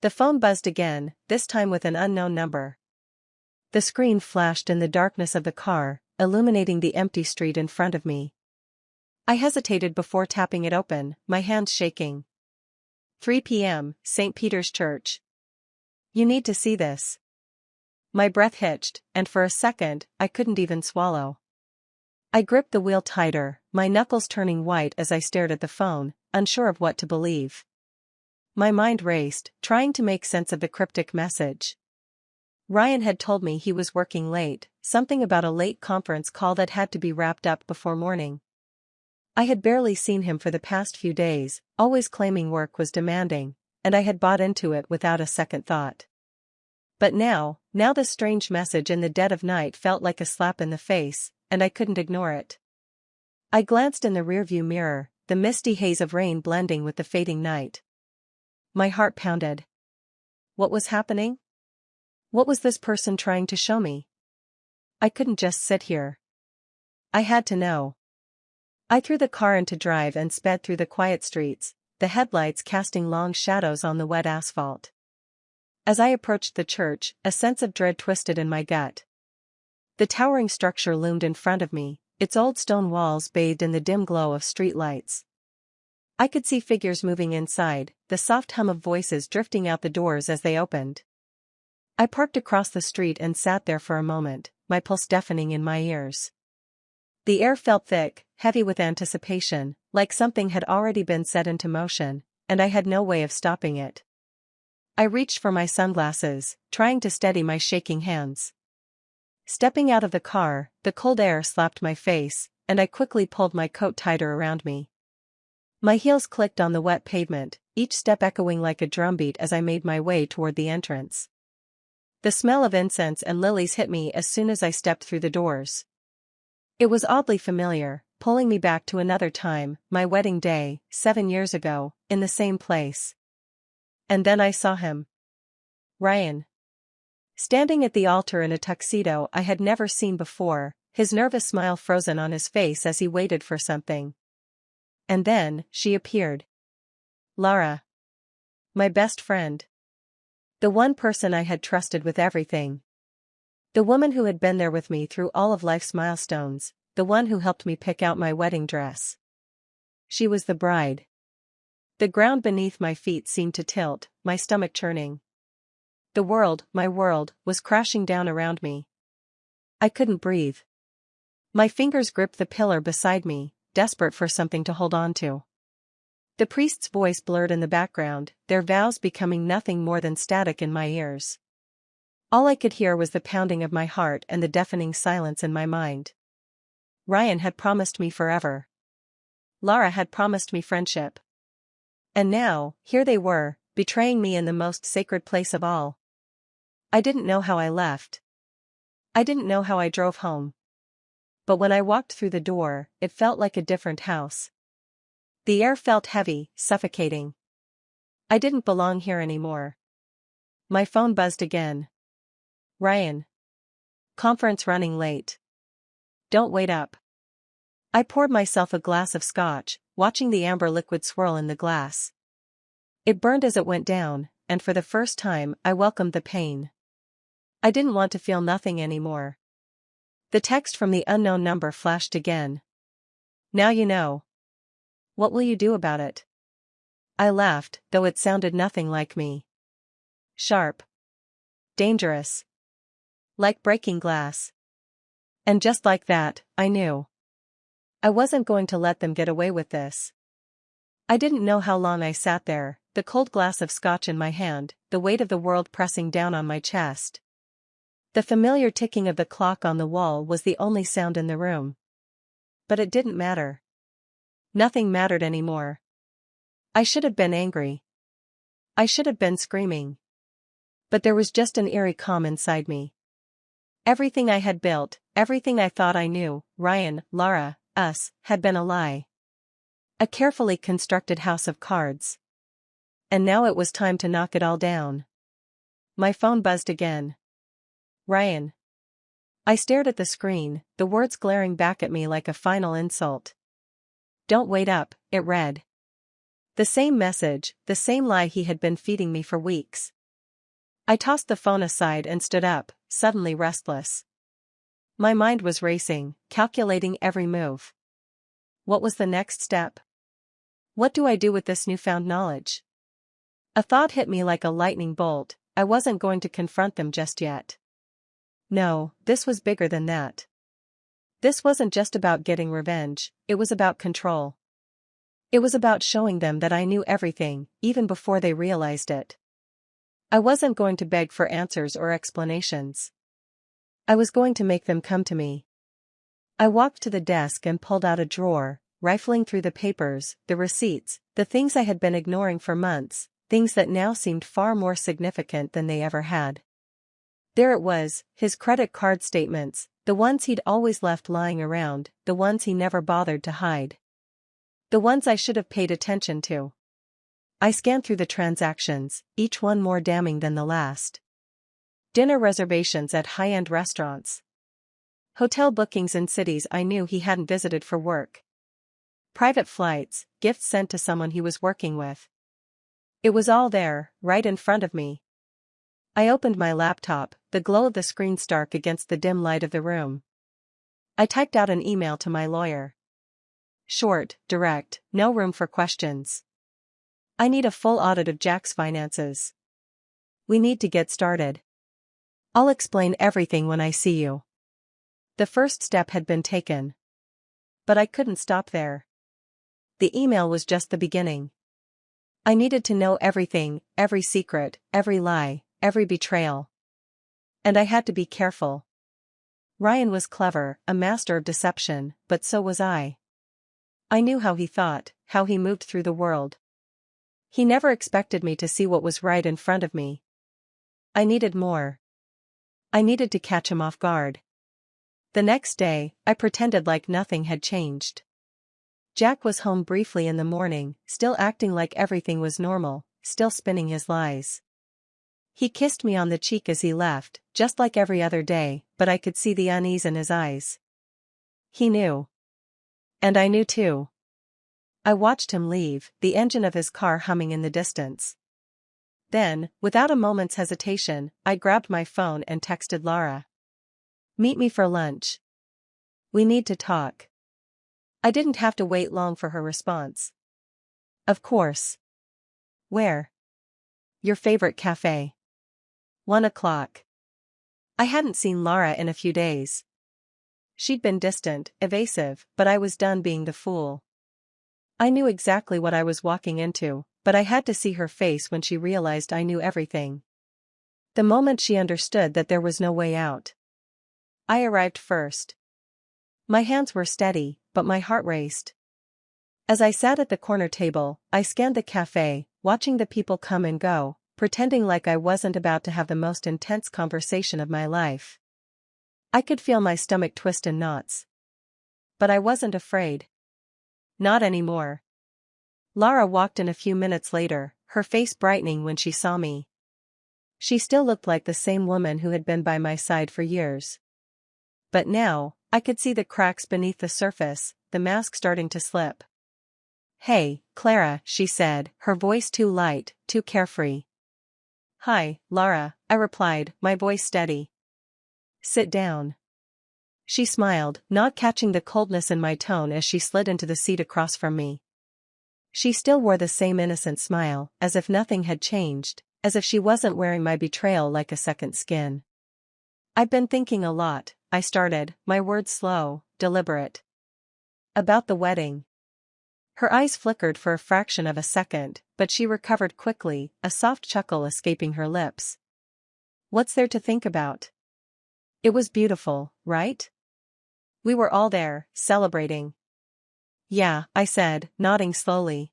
The phone buzzed again, this time with an unknown number. The screen flashed in the darkness of the car, illuminating the empty street in front of me. I hesitated before tapping it open, my hands shaking. 3 p.m., St. Peter's Church. You need to see this. My breath hitched, and for a second, I couldn't even swallow. I gripped the wheel tighter, my knuckles turning white as I stared at the phone, unsure of what to believe. My mind raced, trying to make sense of the cryptic message. Ryan had told me he was working late, something about a late conference call that had to be wrapped up before morning. I had barely seen him for the past few days, always claiming work was demanding, and I had bought into it without a second thought. But now the strange message in the dead of night felt like a slap in the face, and I couldn't ignore it. I glanced in the rearview mirror, the misty haze of rain blending with the fading night. My heart pounded. What was happening? What was this person trying to show me? I couldn't just sit here. I had to know. I threw the car into drive and sped through the quiet streets, the headlights casting long shadows on the wet asphalt. As I approached the church, a sense of dread twisted in my gut. The towering structure loomed in front of me, its old stone walls bathed in the dim glow of street lights. I could see figures moving inside, the soft hum of voices drifting out the doors as they opened. I parked across the street and sat there for a moment, my pulse deafening in my ears. The air felt thick, heavy with anticipation, like something had already been set into motion, and I had no way of stopping it. I reached for my sunglasses, trying to steady my shaking hands. Stepping out of the car, the cold air slapped my face, and I quickly pulled my coat tighter around me. My heels clicked on the wet pavement, each step echoing like a drumbeat as I made my way toward the entrance. The smell of incense and lilies hit me as soon as I stepped through the doors. It was oddly familiar, pulling me back to another time, my wedding day, 7 years ago, in the same place. And then I saw him. Ryan. Standing at the altar in a tuxedo I had never seen before, his nervous smile frozen on his face as he waited for something. And then, she appeared. Lara. My best friend. The one person I had trusted with everything. The woman who had been there with me through all of life's milestones, the one who helped me pick out my wedding dress. She was the bride. The ground beneath my feet seemed to tilt, my stomach churning. The world, my world, was crashing down around me. I couldn't breathe. My fingers gripped the pillar beside me, desperate for something to hold on to. The priest's voice blurred in the background, their vows becoming nothing more than static in my ears. All I could hear was the pounding of my heart and the deafening silence in my mind. Ryan had promised me forever. Lara had promised me friendship. And now, here they were, betraying me in the most sacred place of all. I didn't know how I left. I didn't know how I drove home. But when I walked through the door, it felt like a different house. The air felt heavy, suffocating. I didn't belong here anymore. My phone buzzed again. Ryan. Conference running late. Don't wait up. I poured myself a glass of scotch, watching the amber liquid swirl in the glass. It burned as it went down, and for the first time I welcomed the pain. I didn't want to feel nothing anymore. The text from the unknown number flashed again. Now you know. What will you do about it? I laughed, though it sounded nothing like me. Sharp. Dangerous. Like breaking glass. And just like that, I knew. I wasn't going to let them get away with this. I didn't know how long I sat there, the cold glass of scotch in my hand, the weight of the world pressing down on my chest. The familiar ticking of the clock on the wall was the only sound in the room. But it didn't matter. Nothing mattered anymore. I should have been angry. I should have been screaming. But there was just an eerie calm inside me. Everything I had built, everything I thought I knew, Ryan, Lara, us, had been a lie. A carefully constructed house of cards. And now it was time to knock it all down. My phone buzzed again. Ryan. I stared at the screen, the words glaring back at me like a final insult. Don't wait up, it read. The same message, the same lie he had been feeding me for weeks. I tossed the phone aside and stood up, suddenly restless. My mind was racing, calculating every move. What was the next step? What do I do with this newfound knowledge? A thought hit me like a lightning bolt. I wasn't going to confront them just yet. No, this was bigger than that. This wasn't just about getting revenge, it was about control. It was about showing them that I knew everything, even before they realized it. I wasn't going to beg for answers or explanations. I was going to make them come to me. I walked to the desk and pulled out a drawer, rifling through the papers, the receipts, the things I had been ignoring for months, things that now seemed far more significant than they ever had. There it was, his credit card statements, the ones he'd always left lying around, the ones he never bothered to hide. The ones I should have paid attention to. I scanned through the transactions, each one more damning than the last. Dinner reservations at high-end restaurants. Hotel bookings in cities I knew he hadn't visited for work. Private flights, gifts sent to someone he was working with. It was all there, right in front of me. I opened my laptop, the glow of the screen stark against the dim light of the room. I typed out an email to my lawyer. Short, direct, no room for questions. I need a full audit of Jack's finances. We need to get started. I'll explain everything when I see you. The first step had been taken. But I couldn't stop there. The email was just the beginning. I needed to know everything, every secret, every lie, every betrayal. And I had to be careful. Ryan was clever, a master of deception, but so was I. I knew how he thought, how he moved through the world. He never expected me to see what was right in front of me. I needed more. I needed to catch him off guard. The next day, I pretended like nothing had changed. Jack was home briefly in the morning, still acting like everything was normal, still spinning his lies. He kissed me on the cheek as he left, just like every other day, but I could see the unease in his eyes. He knew. And I knew too. I watched him leave, the engine of his car humming in the distance. Then, without a moment's hesitation, I grabbed my phone and texted Lara. Meet me for lunch. We need to talk. I didn't have to wait long for her response. Of course. Where? Your favorite cafe. 1 o'clock. I hadn't seen Lara in a few days. She'd been distant, evasive, but I was done being the fool. I knew exactly what I was walking into, but I had to see her face when she realized I knew everything. The moment she understood that there was no way out. I arrived first. My hands were steady, but my heart raced. As I sat at the corner table, I scanned the cafe, watching the people come and go, pretending like I wasn't about to have the most intense conversation of my life. I could feel my stomach twist in knots. But I wasn't afraid. Not anymore. Lara walked in a few minutes later, her face brightening when she saw me. She still looked like the same woman who had been by my side for years. But now, I could see the cracks beneath the surface, the mask starting to slip. Hey, Clara, she said, her voice too light, too carefree. Hi, Lara, I replied, my voice steady. Sit down. She smiled, not catching the coldness in my tone as she slid into the seat across from me. She still wore the same innocent smile, as if nothing had changed, as if she wasn't wearing my betrayal like a second skin. I've been thinking a lot, I started, my words slow, deliberate. About the wedding. Her eyes flickered for a fraction of a second, but she recovered quickly, a soft chuckle escaping her lips. What's there to think about? It was beautiful, right? We were all there, celebrating. Yeah, I said, nodding slowly.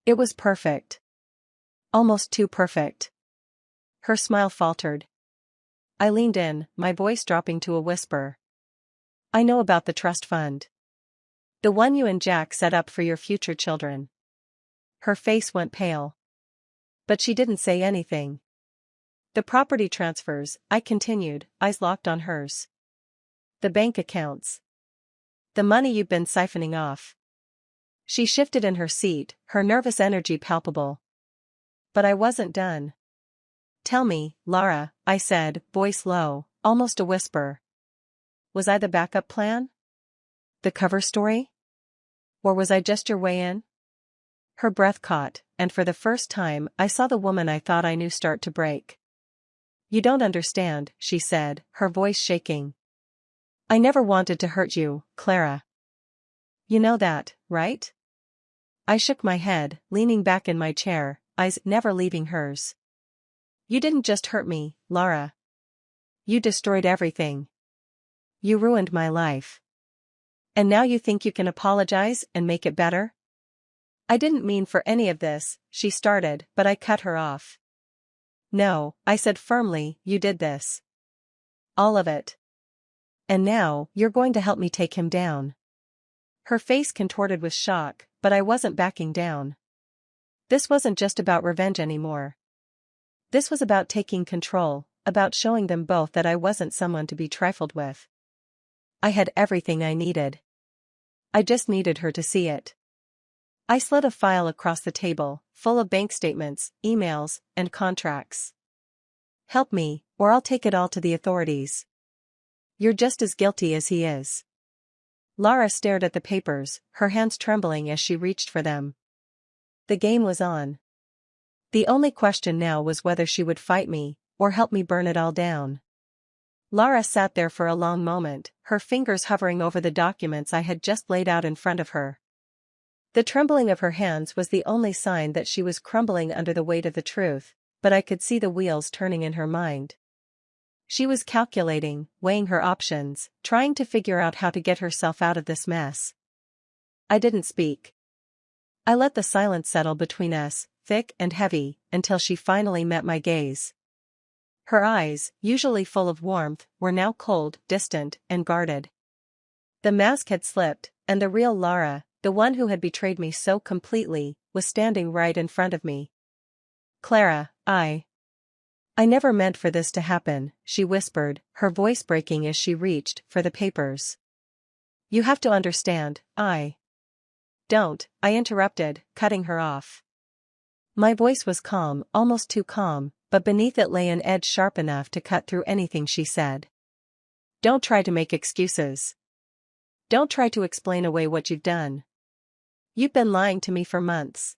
It was perfect. Almost too perfect. Her smile faltered. I leaned in, my voice dropping to a whisper. I know about the trust fund. The one you and Jack set up for your future children. Her face went pale. But she didn't say anything. The property transfers, I continued, eyes locked on hers. The bank accounts. The money you've been siphoning off. She shifted in her seat, her nervous energy palpable. But I wasn't done. Tell me, Lara, I said, voice low, almost a whisper. Was I the backup plan? The cover story? Or was I just your way in? Her breath caught, and for the first time I saw the woman I thought I knew start to break. You don't understand, she said, her voice shaking. I never wanted to hurt you, Clara. You know that, right? I shook my head, leaning back in my chair, eyes never leaving hers. You didn't just hurt me, Lara. You destroyed everything. You ruined my life. And now you think you can apologize and make it better? I didn't mean for any of this, she started, but I cut her off. No, I said firmly, you did this. All of it. And now, you're going to help me take him down. Her face contorted with shock, but I wasn't backing down. This wasn't just about revenge anymore. This was about taking control, about showing them both that I wasn't someone to be trifled with. I had everything I needed. I just needed her to see it. I slid a file across the table, full of bank statements, emails, and contracts. Help me, or I'll take it all to the authorities. You're just as guilty as he is. Lara stared at the papers, her hands trembling as she reached for them. The game was on. The only question now was whether she would fight me, or help me burn it all down. Lara sat there for a long moment, her fingers hovering over the documents I had just laid out in front of her. The trembling of her hands was the only sign that she was crumbling under the weight of the truth, but I could see the wheels turning in her mind. She was calculating, weighing her options, trying to figure out how to get herself out of this mess. I didn't speak. I let the silence settle between us, thick and heavy, until she finally met my gaze. Her eyes, usually full of warmth, were now cold, distant, and guarded. The mask had slipped, and the real Lara, the one who had betrayed me so completely, was standing right in front of me. Clara, I never meant for this to happen, she whispered, her voice breaking as she reached for the papers. You have to understand, Don't, I interrupted, cutting her off. My voice was calm, almost too calm, but beneath it lay an edge sharp enough to cut through anything she said. Don't try to make excuses. Don't try to explain away what you've done. You've been lying to me for months.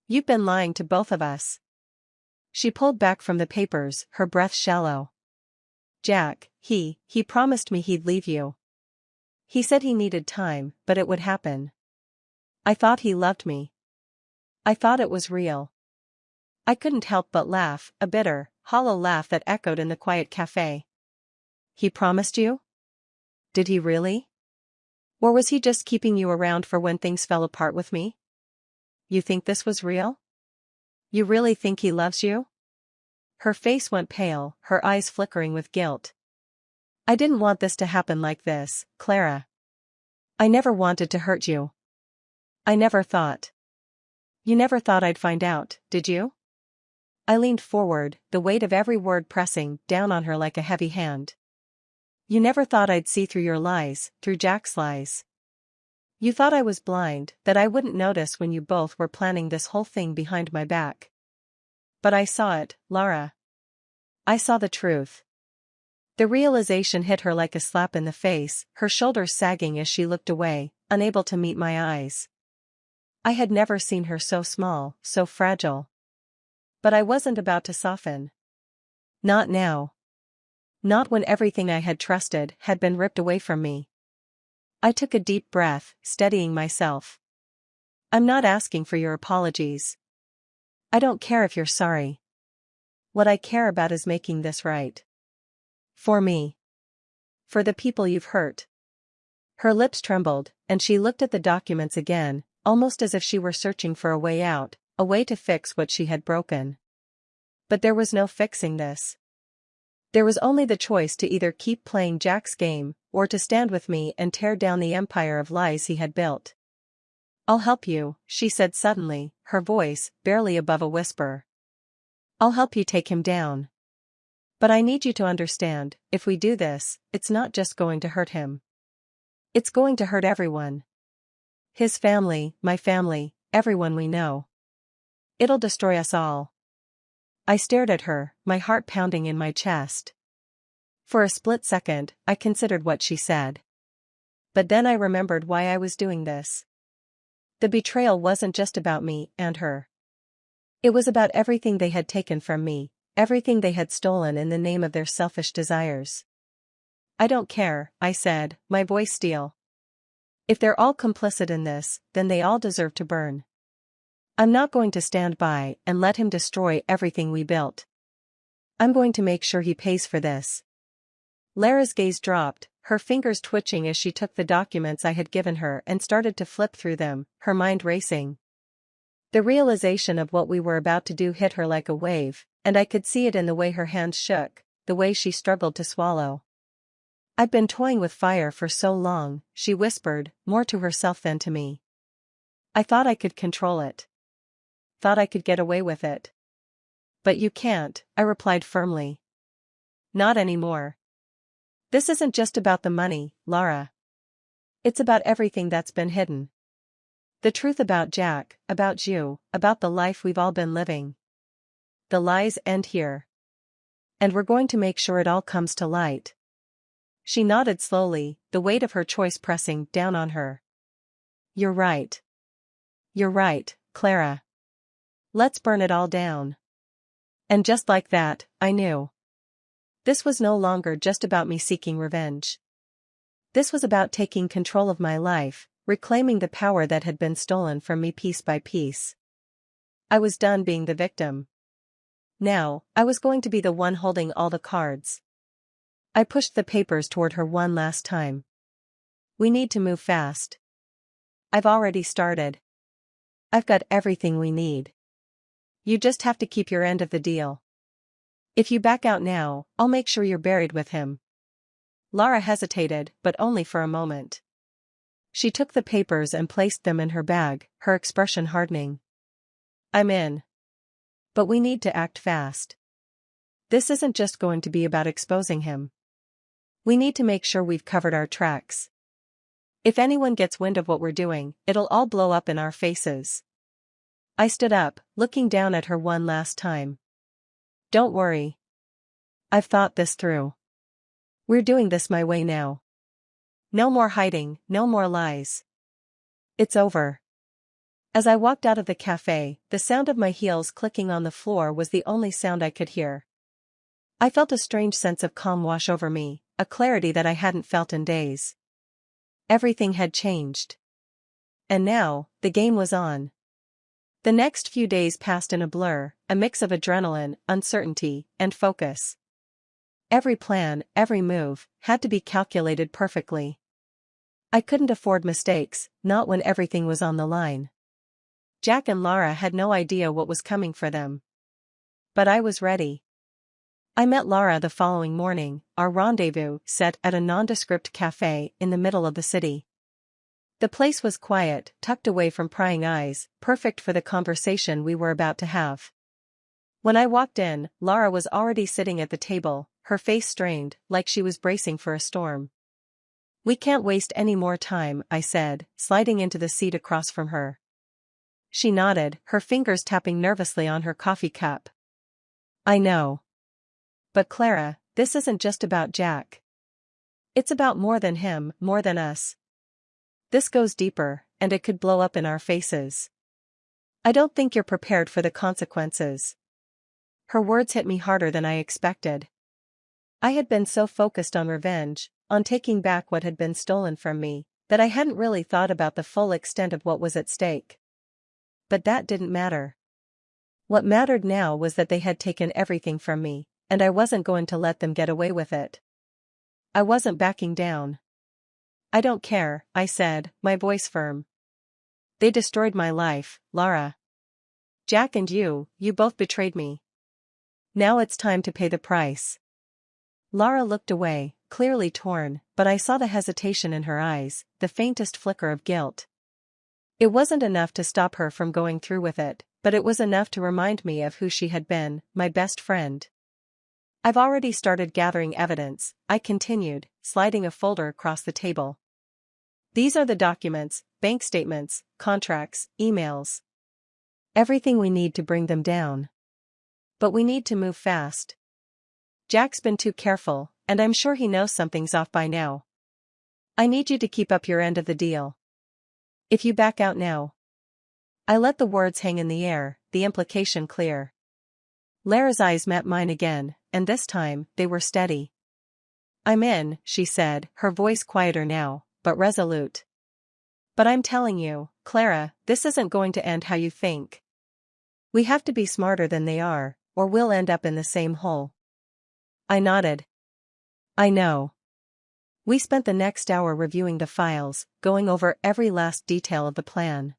You've been lying to both of us. She pulled back from the papers, her breath shallow. Jack, he promised me he'd leave you. He said he needed time, but it would happen. I thought he loved me. I thought it was real. I couldn't help but laugh, a bitter, hollow laugh that echoed in the quiet cafe. He promised you? Did he really? Or was he just keeping you around for when things fell apart with me? You think this was real? You really think he loves you? Her face went pale, her eyes flickering with guilt. I didn't want this to happen like this, Clara. I never wanted to hurt you. I never thought. You never thought I'd find out, did you? I leaned forward, the weight of every word pressing down on her like a heavy hand. You never thought I'd see through your lies, through Jack's lies. You thought I was blind, that I wouldn't notice when you both were planning this whole thing behind my back. But I saw it, Lara. I saw the truth. The realization hit her like a slap in the face, her shoulders sagging as she looked away, unable to meet my eyes. I had never seen her so small, so fragile. But I wasn't about to soften. Not now. Not when everything I had trusted had been ripped away from me. I took a deep breath, steadying myself. I'm not asking for your apologies. I don't care if you're sorry. What I care about is making this right. For me. For the people you've hurt. Her lips trembled, and she looked at the documents again, almost as if she were searching for a way out, a way to fix what she had broken. But there was no fixing this. There was only the choice to either keep playing Jack's game, or to stand with me and tear down the empire of lies he had built. I'll help you, she said suddenly, her voice barely above a whisper. I'll help you take him down. But I need you to understand, if we do this, it's not just going to hurt him. It's going to hurt everyone. His family, my family, everyone we know. It'll destroy us all. I stared at her, my heart pounding in my chest. For a split second, I considered what she said. But then I remembered why I was doing this. The betrayal wasn't just about me and her. It was about everything they had taken from me, everything they had stolen in the name of their selfish desires. I don't care, I said, my voice steel. If they're all complicit in this, then they all deserve to burn. I'm not going to stand by and let him destroy everything we built. I'm going to make sure he pays for this. Lara's gaze dropped, her fingers twitching as she took the documents I had given her and started to flip through them, her mind racing. The realization of what we were about to do hit her like a wave, and I could see it in the way her hands shook, the way she struggled to swallow. I'd been toying with fire for so long, she whispered, more to herself than to me. I thought I could control it. Thought I could get away with it. But you can't, I replied firmly. Not anymore. This isn't just about the money, Lara. It's about everything that's been hidden. The truth about Jack, about you, about the life we've all been living. The lies end here. And we're going to make sure it all comes to light. She nodded slowly, the weight of her choice pressing down on her. You're right. You're right, Clara. Let's burn it all down. And just like that, I knew. This was no longer just about me seeking revenge. This was about taking control of my life, reclaiming the power that had been stolen from me piece by piece. I was done being the victim. Now, I was going to be the one holding all the cards. I pushed the papers toward her one last time. We need to move fast. I've already started. I've got everything we need. You just have to keep your end of the deal. If you back out now, I'll make sure you're buried with him. Lara hesitated, but only for a moment. She took the papers and placed them in her bag, her expression hardening. I'm in. But we need to act fast. This isn't just going to be about exposing him. We need to make sure we've covered our tracks. If anyone gets wind of what we're doing, it'll all blow up in our faces. I stood up, looking down at her one last time. Don't worry. I've thought this through. We're doing this my way now. No more hiding, no more lies. It's over. As I walked out of the cafe, the sound of my heels clicking on the floor was the only sound I could hear. I felt a strange sense of calm wash over me, a clarity that I hadn't felt in days. Everything had changed. And now, the game was on. The next few days passed in a blur, a mix of adrenaline, uncertainty, and focus. Every plan, every move, had to be calculated perfectly. I couldn't afford mistakes, not when everything was on the line. Jack and Lara had no idea what was coming for them. But I was ready. I met Lara the following morning, our rendezvous set at a nondescript cafe in the middle of the city. The place was quiet, tucked away from prying eyes, perfect for the conversation we were about to have. When I walked in, Lara was already sitting at the table, her face strained, like she was bracing for a storm. We can't waste any more time, I said, sliding into the seat across from her. She nodded, her fingers tapping nervously on her coffee cup. I know. But Clara, this isn't just about Jack. It's about more than him, more than us. This goes deeper, and it could blow up in our faces. I don't think you're prepared for the consequences. Her words hit me harder than I expected. I had been so focused on revenge, on taking back what had been stolen from me, that I hadn't really thought about the full extent of what was at stake. But that didn't matter. What mattered now was that they had taken everything from me, and I wasn't going to let them get away with it. I wasn't backing down. I don't care, I said, my voice firm. They destroyed my life, Lara. Jack and you both betrayed me. Now it's time to pay the price. Lara looked away, clearly torn, but I saw the hesitation in her eyes, the faintest flicker of guilt. It wasn't enough to stop her from going through with it, but it was enough to remind me of who she had been, my best friend. I've already started gathering evidence, I continued, sliding a folder across the table. These are the documents, bank statements, contracts, emails. Everything we need to bring them down. But we need to move fast. Jack's been too careful, and I'm sure he knows something's off by now. I need you to keep up your end of the deal. If you back out now. I let the words hang in the air, the implication clear. Lara's eyes met mine again, and this time, they were steady. I'm in, she said, her voice quieter now, but resolute. But I'm telling you, Clara, this isn't going to end how you think. We have to be smarter than they are, or we'll end up in the same hole. I nodded. I know. We spent the next hour reviewing the files, going over every last detail of the plan.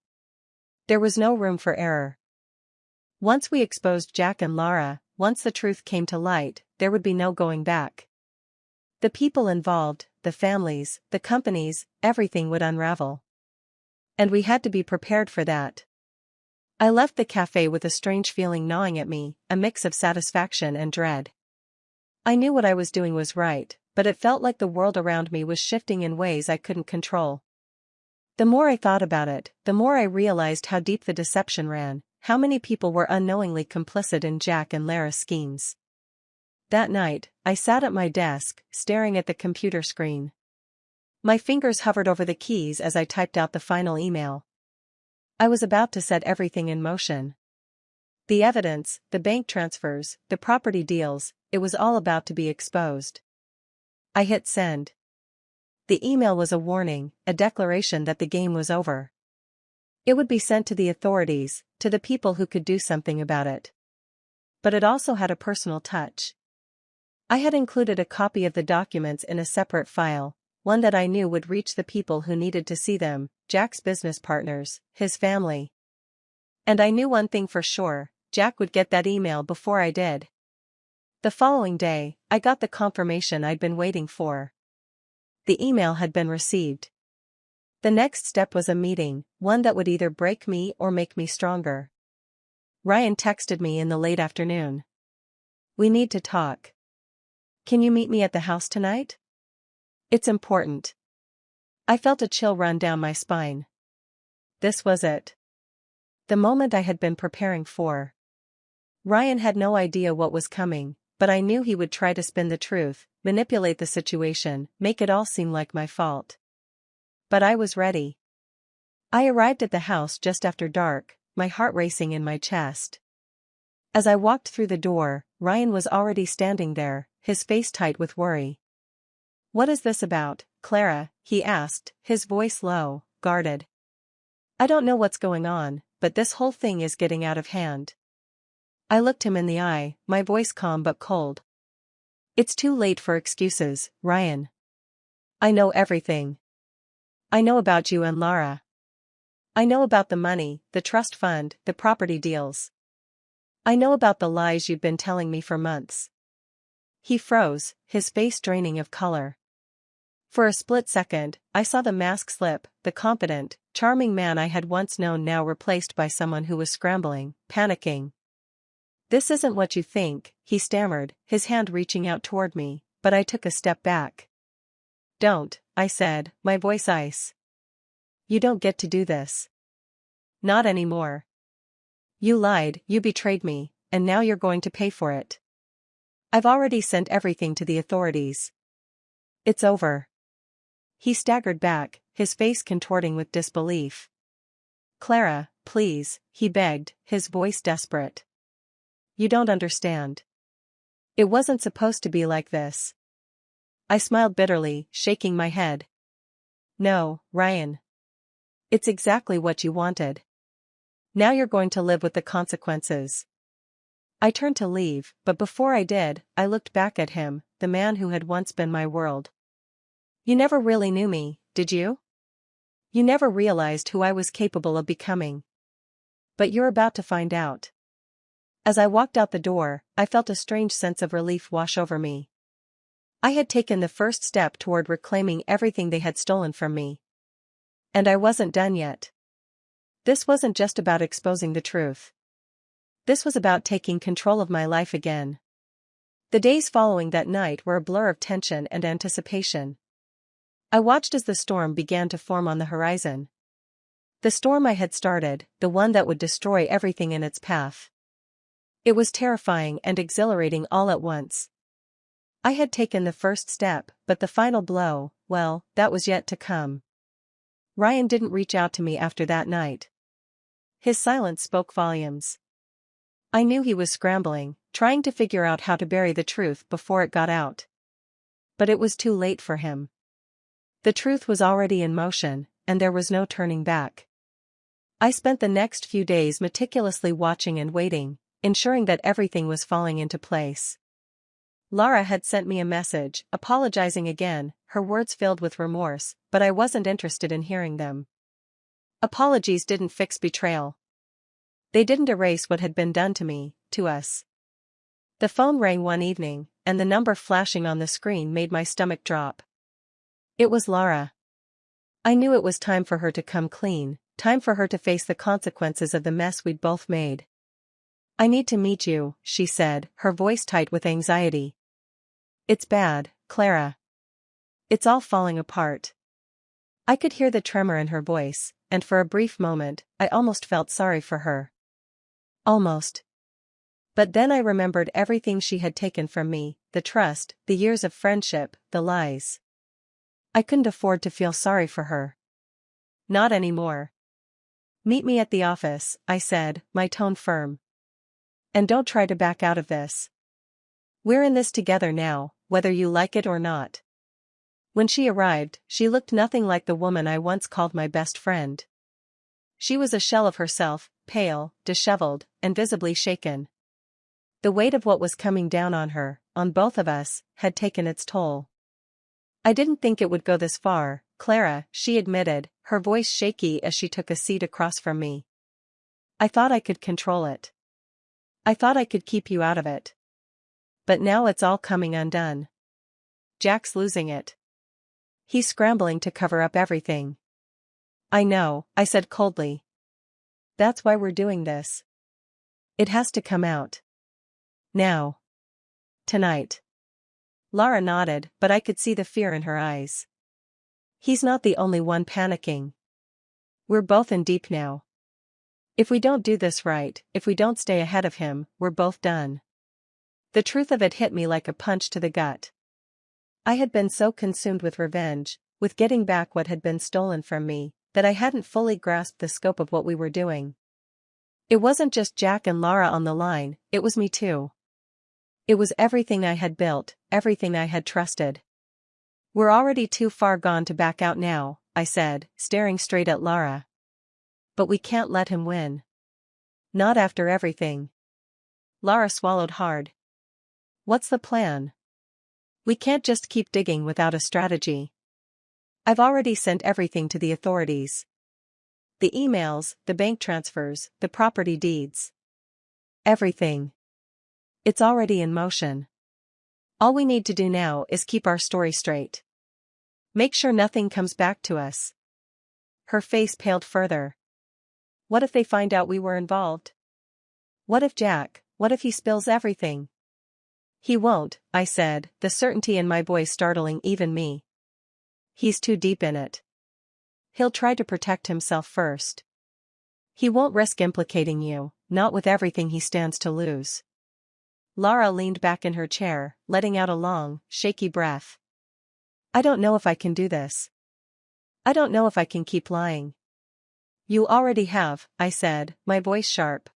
There was no room for error. Once we exposed Jack and Lara, once the truth came to light, there would be no going back. The people involved, the families, the companies, everything would unravel. And we had to be prepared for that. I left the cafe with a strange feeling gnawing at me, a mix of satisfaction and dread. I knew what I was doing was right, but it felt like the world around me was shifting in ways I couldn't control. The more I thought about it, the more I realized how deep the deception ran, how many people were unknowingly complicit in Jack and Lara's schemes. That night, I sat at my desk, staring at the computer screen. My fingers hovered over the keys as I typed out the final email. I was about to set everything in motion. The evidence, the bank transfers, the property deals, it was all about to be exposed. I hit send. The email was a warning, a declaration that the game was over. It would be sent to the authorities, to the people who could do something about it. But it also had a personal touch. I had included a copy of the documents in a separate file, one that I knew would reach the people who needed to see them, Jack's business partners, his family. And I knew one thing for sure, Jack would get that email before I did. The following day, I got the confirmation I'd been waiting for. The email had been received. The next step was a meeting, one that would either break me or make me stronger. Ryan texted me in the late afternoon. We need to talk. Can you meet me at the house tonight? It's important. I felt a chill run down my spine. This was it. The moment I had been preparing for. Ryan had no idea what was coming, but I knew he would try to spin the truth, manipulate the situation, make it all seem like my fault. But I was ready. I arrived at the house just after dark, my heart racing in my chest. As I walked through the door, Ryan was already standing there, his face tight with worry. What is this about, Clara? He asked, his voice low, guarded. I don't know what's going on, but this whole thing is getting out of hand. I looked him in the eye, my voice calm but cold. It's too late for excuses, Ryan. I know everything. I know about you and Lara. I know about the money, the trust fund, the property deals. I know about the lies you've been telling me for months. He froze, his face draining of color. For a split second, I saw the mask slip, the confident, charming man I had once known now replaced by someone who was scrambling, panicking. This isn't what you think, he stammered, his hand reaching out toward me, but I took a step back. Don't, I said, my voice ice. You don't get to do this. Not anymore. You lied, you betrayed me, and now you're going to pay for it. I've already sent everything to the authorities. It's over. He staggered back, his face contorting with disbelief. Clara, please, he begged, his voice desperate. You don't understand. It wasn't supposed to be like this. I smiled bitterly, shaking my head. No, Ryan. It's exactly what you wanted. Now you're going to live with the consequences. I turned to leave, but before I did, I looked back at him, the man who had once been my world. You never really knew me, did you? You never realized who I was capable of becoming. But you're about to find out. As I walked out the door, I felt a strange sense of relief wash over me. I had taken the first step toward reclaiming everything they had stolen from me. And I wasn't done yet. This wasn't just about exposing the truth. This was about taking control of my life again. The days following that night were a blur of tension and anticipation. I watched as the storm began to form on the horizon. The storm I had started, the one that would destroy everything in its path. It was terrifying and exhilarating all at once. I had taken the first step, but the final blow, well, that was yet to come. Ryan didn't reach out to me after that night. His silence spoke volumes. I knew he was scrambling, trying to figure out how to bury the truth before it got out. But it was too late for him. The truth was already in motion, and there was no turning back. I spent the next few days meticulously watching and waiting, ensuring that everything was falling into place. Lara had sent me a message, apologizing again, her words filled with remorse, but I wasn't interested in hearing them. Apologies didn't fix betrayal. They didn't erase what had been done to me, to us. The phone rang one evening, and the number flashing on the screen made my stomach drop. It was Lara. I knew it was time for her to come clean, time for her to face the consequences of the mess we'd both made. "I need to meet you," she said, her voice tight with anxiety. "It's bad, Clara. It's all falling apart." I could hear the tremor in her voice, and for a brief moment, I almost felt sorry for her. Almost. But then I remembered everything she had taken from me, the trust, the years of friendship, the lies. I couldn't afford to feel sorry for her. Not anymore. "Meet me at the office," I said, my tone firm. "And don't try to back out of this. We're in this together now, whether you like it or not." When she arrived, she looked nothing like the woman I once called my best friend. She was a shell of herself, pale, disheveled, and visibly shaken. The weight of what was coming down on her, on both of us, had taken its toll. "I didn't think it would go this far, Clara," she admitted, her voice shaky as she took a seat across from me. "I thought I could control it. I thought I could keep you out of it. But now it's all coming undone. Jack's losing it. He's scrambling to cover up everything." "I know," I said coldly. "That's why we're doing this. It has to come out. Now. Tonight." Lara nodded, but I could see the fear in her eyes. "He's not the only one panicking. We're both in deep now. If we don't do this right, if we don't stay ahead of him, we're both done." The truth of it hit me like a punch to the gut. I had been so consumed with revenge, with getting back what had been stolen from me, that I hadn't fully grasped the scope of what we were doing. It wasn't just Jack and Lara on the line, it was me too. It was everything I had built, everything I had trusted. "We're already too far gone to back out now," I said, staring straight at Lara. "But we can't let him win. Not after everything." Lara swallowed hard. "What's the plan? We can't just keep digging without a strategy. I've already sent everything to the authorities. The emails, the bank transfers, the property deeds. Everything. It's already in motion. All we need to do now is keep our story straight. Make sure nothing comes back to us." Her face paled further. "What if they find out we were involved? What if he spills everything?" "He won't," I said, the certainty in my voice startling even me. "He's too deep in it. He'll try to protect himself first. He won't risk implicating you, not with everything he stands to lose." Lara leaned back in her chair, letting out a long, shaky breath. "I don't know if I can do this. I don't know if I can keep lying." "You already have," I said, my voice sharp.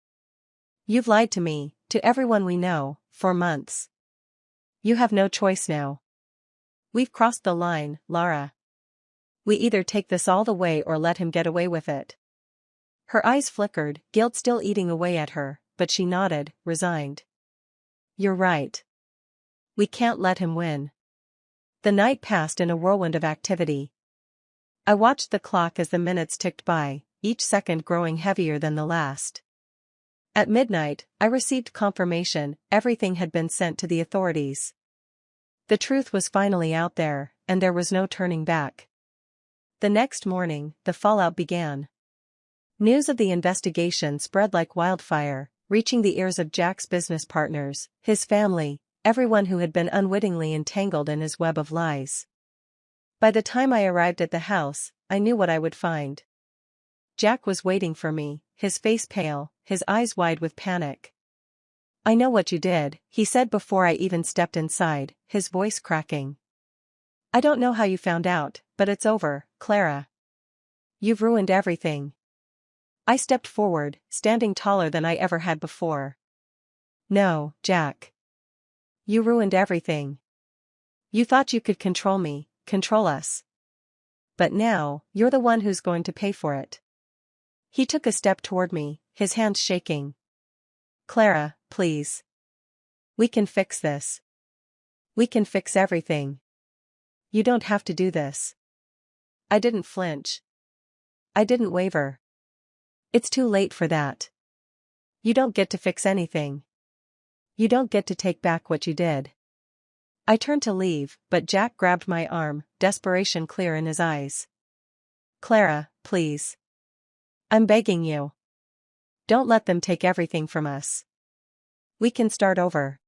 "You've lied to me, to everyone we know, for months. You have no choice now. We've crossed the line, Lara. We either take this all the way or let him get away with it." Her eyes flickered, guilt still eating away at her, but she nodded, resigned. "You're right. We can't let him win." The night passed in a whirlwind of activity. I watched the clock as the minutes ticked by, each second growing heavier than the last. At midnight, I received confirmation everything had been sent to the authorities. The truth was finally out there, and there was no turning back. The next morning, the fallout began. News of the investigation spread like wildfire, reaching the ears of Jack's business partners, his family, everyone who had been unwittingly entangled in his web of lies. By the time I arrived at the house, I knew what I would find. Jack was waiting for me, his face pale, his eyes wide with panic. "I know what you did," he said before I even stepped inside, his voice cracking. "I don't know how you found out, but it's over, Clara. You've ruined everything." I stepped forward, standing taller than I ever had before. "No, Jack. You ruined everything. You thought you could control me, control us. But now, you're the one who's going to pay for it." He took a step toward me, his hands shaking. "Clara, please. We can fix this. We can fix everything. You don't have to do this." I didn't flinch. I didn't waver. "It's too late for that. You don't get to fix anything. You don't get to take back what you did." I turned to leave, but Jack grabbed my arm, desperation clear in his eyes. "Clara, please. I'm begging you. Don't let them take everything from us. We can start over."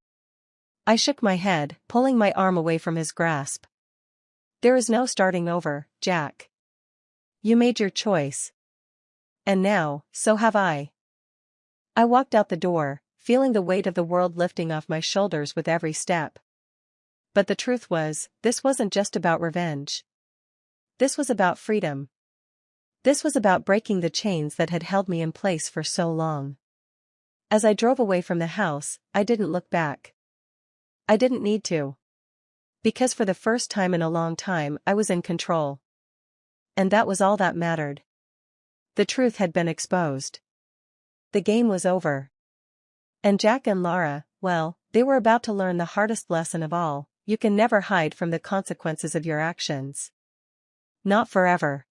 I shook my head, pulling my arm away from his grasp. "There is no starting over, Jack. You made your choice. And now, so have I." I walked out the door, feeling the weight of the world lifting off my shoulders with every step. But the truth was, this wasn't just about revenge. This was about freedom. This was about breaking the chains that had held me in place for so long. As I drove away from the house, I didn't look back. I didn't need to. Because for the first time in a long time I was in control. And that was all that mattered. The truth had been exposed. The game was over. And Jack and Lara, well, they were about to learn the hardest lesson of all: you can never hide from the consequences of your actions. Not forever.